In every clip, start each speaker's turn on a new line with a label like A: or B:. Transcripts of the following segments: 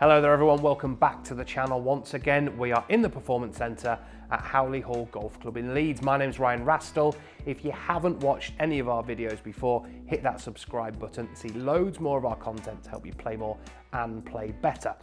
A: Hello there everyone, welcome back to the channel once again. We are in the Performance Centre at Howley Hall Golf Club in Leeds. My name's Ryan Rastall. If you haven't watched any of our videos before, hit that subscribe button to see loads more of our content to help you play more and play better.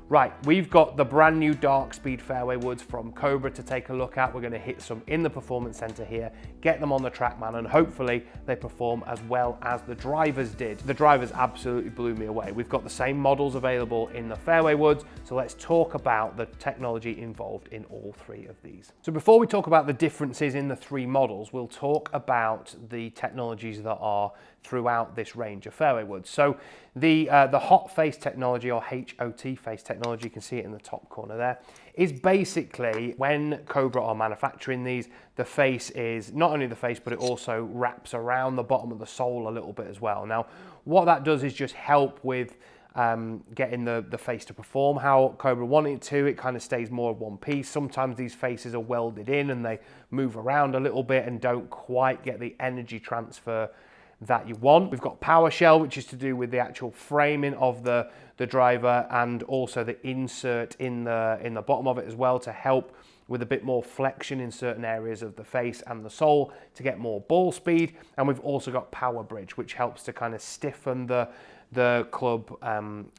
A: Right, we've got the brand new Darkspeed Fairway woods from Cobra to take a look at. We're going to hit some in the Performance Centre here, get them on the TrackMan, and hopefully they perform as well as the drivers did. The drivers absolutely blew me away. We've got the same models available in the fairway woods, so let's talk about the technology involved in all three of these. So before we talk about the differences in the three models, we'll talk about the technologies that are throughout this range of fairway woods. So the hot face technology, or HOT face technology, you can see it in the top corner there, is basically when Cobra are manufacturing these, the face is not only the face, but it also wraps around the bottom of the sole a little bit as well. Now, what that does is just help with getting the face to perform how Cobra want it to. It kind of stays more of one piece. Sometimes these faces are welded in and they move around a little bit and don't quite get the energy transfer that you want. We've got pwrshell, which is to do with the actual framing of the driver, and also the insert in the bottom of it as well, to help with a bit more flexion in certain areas of the face and the sole to get more ball speed. And we've also got pwrbridge, which helps to kind of stiffen the club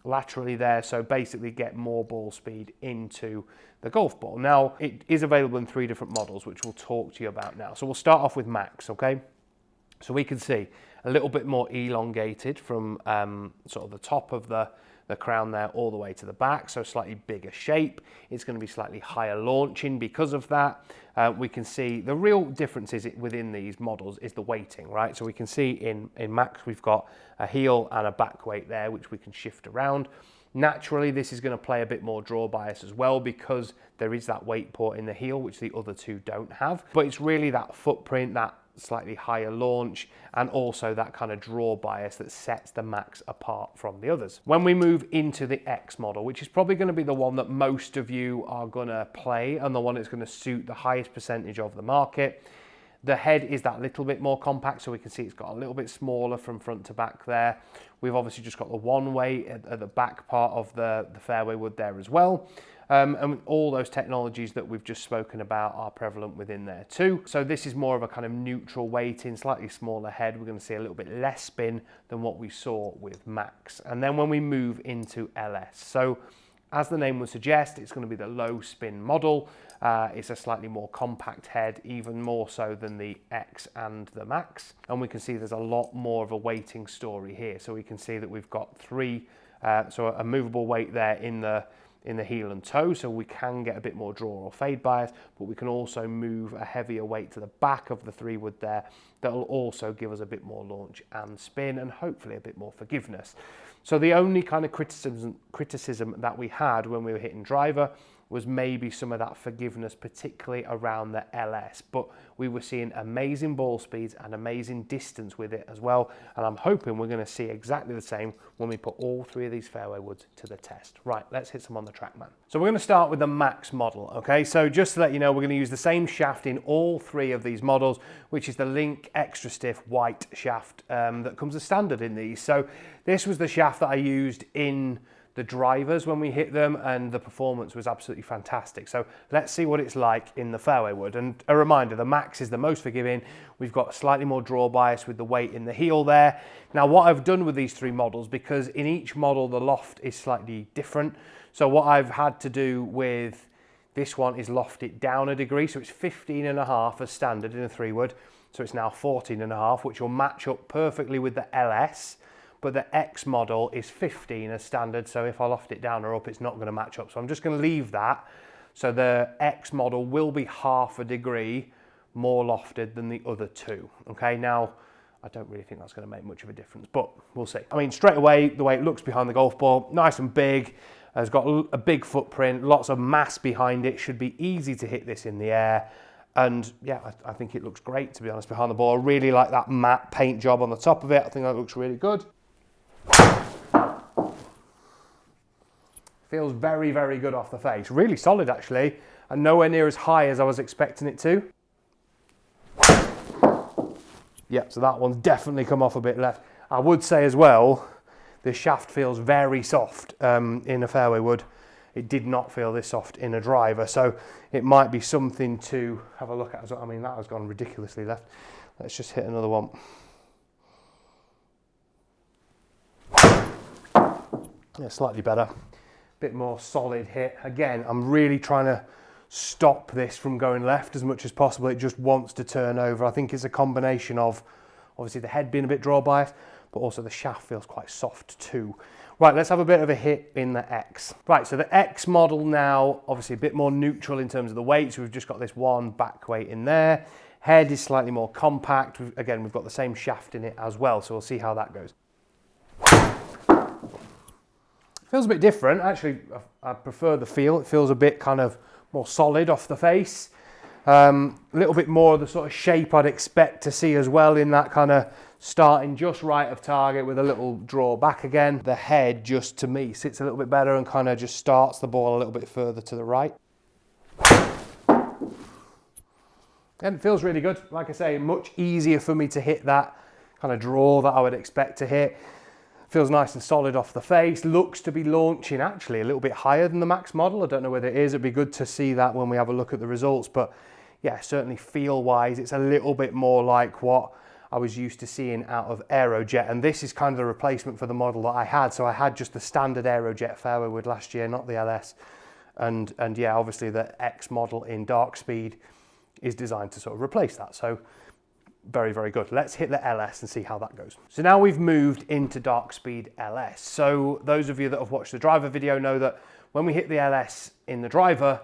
A: laterally there, so basically get more ball speed into the golf ball. Now, it is available in three different models, which we'll talk to you about now. So we'll start off with Max, okay? So we can see a little bit more elongated from sort of the top of the crown there all the way to the back, so slightly bigger shape. It's going to be slightly higher launching because of that. We can see the real differences within these models is the weighting, right? So we can see in Max we've got a heel and a back weight there, which we can shift around. Naturally, this is going to play a bit more draw bias as well, because there is that weight port in the heel, which the other two don't have. But it's really that footprint, that slightly higher launch, and also that kind of draw bias that sets the Max apart from the others. When we move into the X model, which is probably going to be the one that most of you are going to play and the one that's going to suit the highest percentage of the market, the head is that little bit more compact, so we can see it's got a little bit smaller from front to back there. We've obviously just got the one way at the back part of the fairway wood there as well. And all those technologies that we've just spoken about are prevalent within there too. So this is more of a kind of neutral weighting, slightly smaller head. We're going to see a little bit less spin than what we saw with Max. And then when we move into LS, so as the name would suggest, it's going to be the low spin model. It's a slightly more compact head, even more so than the X and the Max. And we can see there's a lot more of a weighting story here. So we can see that we've got three, so a movable weight there in the heel and toe, so we can get a bit more draw or fade bias, but we can also move a heavier weight to the back of the three wood there that will also give us a bit more launch and spin, and hopefully a bit more forgiveness. So the only kind of criticism that we had when we were hitting driver was maybe some of that forgiveness, particularly around the LS, but we were seeing amazing ball speeds and amazing distance with it as well, and I'm hoping we're going to see exactly the same when we put all three of these fairway woods to the test. Right, let's hit some on the TrackMan. So we're going to start with the Max model, okay? So just to let you know, we're going to use the same shaft in all three of these models, which is the Link Extra Stiff white shaft that comes as standard in these. So this was the shaft that I used in the drivers when we hit them, and the performance was absolutely fantastic. So let's see what it's like in the fairway wood. And a reminder, the Max is the most forgiving. We've got slightly more draw bias with the weight in the heel there. Now, what I've done with these three models, because in each model the loft is slightly different, so what I've had to do with this one is loft it down a degree. So it's 15.5 as standard in a three wood, so it's now 14.5, which will match up perfectly with the LS. But the X model is 15 as standard, so if I loft it down or up, it's not going to match up. So I'm just going to leave that. So the X model will be half a degree more lofted than the other two. Okay, now I don't really think that's going to make much of a difference, but we'll see. I mean, straight away, the way it looks behind the golf ball, nice and big. It's got a big footprint, lots of mass behind it. Should be easy to hit this in the air. And yeah, I think it looks great, to be honest, behind the ball. I really like that matte paint job on the top of it. I think that looks really good. Feels very, very good off the face. Really solid, actually, and nowhere near as high as I was expecting it to. Yeah, so that one's definitely come off a bit left. I would say as well, the shaft feels very soft in a fairway wood. It did not feel this soft in a driver, so it might be something to have a look at. I mean, that has gone ridiculously left. Let's just hit another one. Yeah, slightly better, bit more solid hit. Again, I'm really trying to stop this from going left as much as possible. It just wants to turn over. I think it's a combination of obviously the head being a bit draw biased, but also the shaft feels quite soft too. Right, let's have a bit of a hit in the X. Right, so the X model now, obviously a bit more neutral in terms of the weight. So we've just got this one back weight in there. Head is slightly more compact. Again, we've got the same shaft in it as well. So we'll see how that goes. Feels a bit different. Actually, I prefer the feel. It feels a bit kind of more solid off the face. A little bit more of the sort of shape I'd expect to see as well in that kind of starting just right of target with a little draw back again. The head just to me sits a little bit better and kind of just starts the ball a little bit further to the right. And it feels really good. Like I say, much easier for me to hit that kind of draw that I would expect to hit. Feels nice and solid off the face. Looks to be launching actually a little bit higher than the Max model. I don't know whether it is. It'd be good to see that when we have a look at the results. But yeah, certainly feel-wise, it's a little bit more like what I was used to seeing out of Aerojet. And this is kind of the replacement for the model that I had. So I had just the standard Aerojet fairway wood last year, not the LS. And yeah, obviously the X model in Darkspeed is designed to sort of replace that. So very, very good. Let's hit the LS and see how that goes. So now we've moved into Darkspeed LS. So those of you that have watched the driver video know that when we hit the LS in the driver,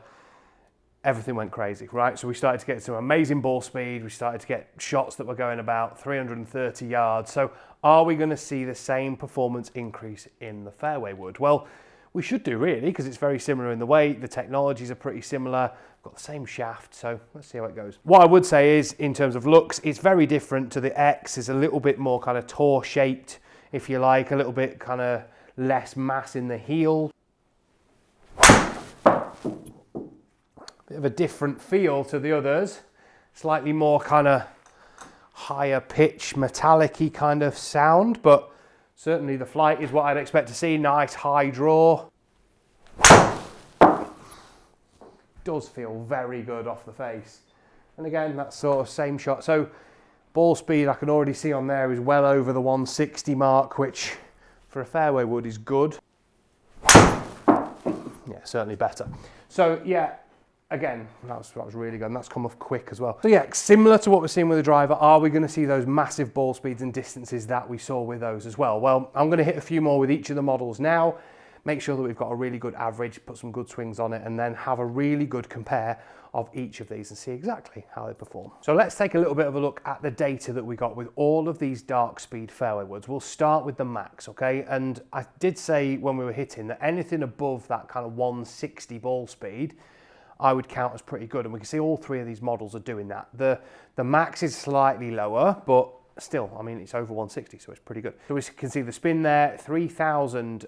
A: everything went crazy, right? So we started to get some amazing ball speed. We started to get shots that were going about 330 yards. So are we going to see the same performance increase in the fairway wood? Well, we should do really, because it's very similar in the weight. The technologies are pretty similar. Got the same shaft, so let's see how it goes. What I would say is, in terms of looks, it's very different to the X. It's a little bit more kind of tour shaped, if you like, a little bit kind of less mass in the heel. Bit of a different feel to the others. Slightly more kind of higher pitch, metallic-y kind of sound, but certainly the flight is what I'd expect to see. Nice high draw. Does feel very good off the face. And again, that sort of same shot. So ball speed I can already see on there is well over the 160 mark, which for a fairway wood is good. Yeah, certainly better. So yeah, again, that was really good, and that's come off quick as well. So yeah, similar to what we're seeing with the driver, are we going to see those massive ball speeds and distances that we saw with those as well? Well, I'm going to hit a few more with each of the models now, make sure that we've got a really good average, put some good swings on it, and then have a really good compare of each of these and see exactly how they perform. So let's take a little bit of a look at the data that we got with all of these Darkspeed fairway woods. We'll start with the Max, okay? And I did say when we were hitting that anything above that kind of 160 ball speed, I would count as pretty good, and we can see all three of these models are doing that. The Max is slightly lower, but still, I mean, it's over 160, so it's pretty good. So we can see the spin there, 3,000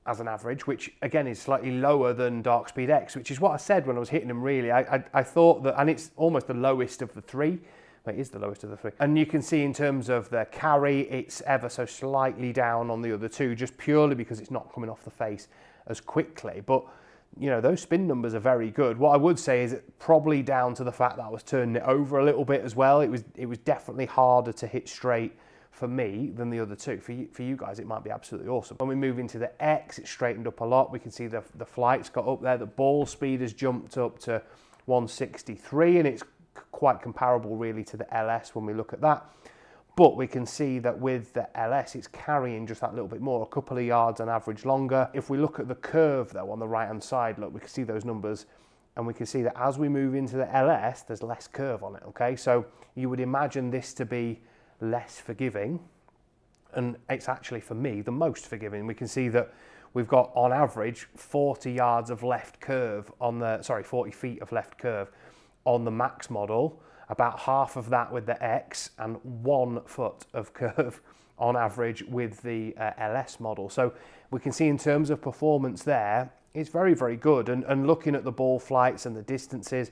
A: as an average, which again is slightly lower than Darkspeed X, which is what I said when I was hitting them really. I thought that, and it's almost the lowest of the three. It is the lowest of the three. And you can see in terms of the carry, it's ever so slightly down on the other two, just purely because it's not coming off the face as quickly. But you know, those spin numbers are very good. What I would say is it probably down to the fact that I was turning it over a little bit as well. It was definitely harder to hit straight for me than the other two. For you guys, it might be absolutely awesome. When we move into the X, it's straightened up a lot. We can see the flight's got up there. The ball speed has jumped up to 163, and it's quite comparable really to the LS when we look at that. But we can see that with the LS, it's carrying just that little bit more, a couple of yards on average longer. If we look at the curve though on the right-hand side, look, we can see those numbers, and we can see that as we move into the LS, there's less curve on it, okay? So you would imagine this to be less forgiving, and it's actually, for me, the most forgiving. We can see that we've got, on average, 40 yards of left curve on the, 40 feet of left curve on the Max model, about half of that with the X, and 1 foot of curve on average with the LS model. So we can see in terms of performance there, it's very, very good. And looking at the ball flights and the distances,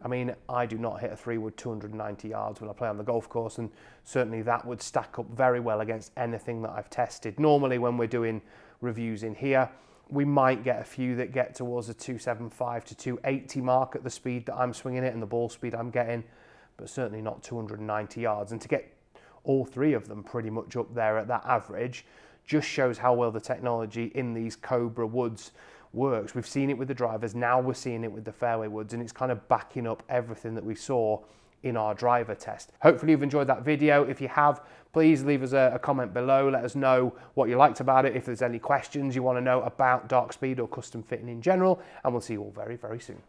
A: I mean, I do not hit a 3-wood 290 yards when I play on the golf course, and certainly that would stack up very well against anything that I've tested. Normally when we're doing reviews in here, we might get a few that get towards the 275 to 280 mark at the speed that I'm swinging it and the ball speed I'm getting, but certainly not 290 yards. And to get all three of them pretty much up there at that average just shows how well the technology in these Cobra woods works. We've seen it with the drivers, now we're seeing it with the fairway woods, and it's kind of backing up everything that we saw in our driver test. Hopefully you've enjoyed that video. If you have, please leave us a comment below. Let us know what you liked about it, if there's any questions you want to know about Darkspeed or custom fitting in general, and we'll see you all very, very soon.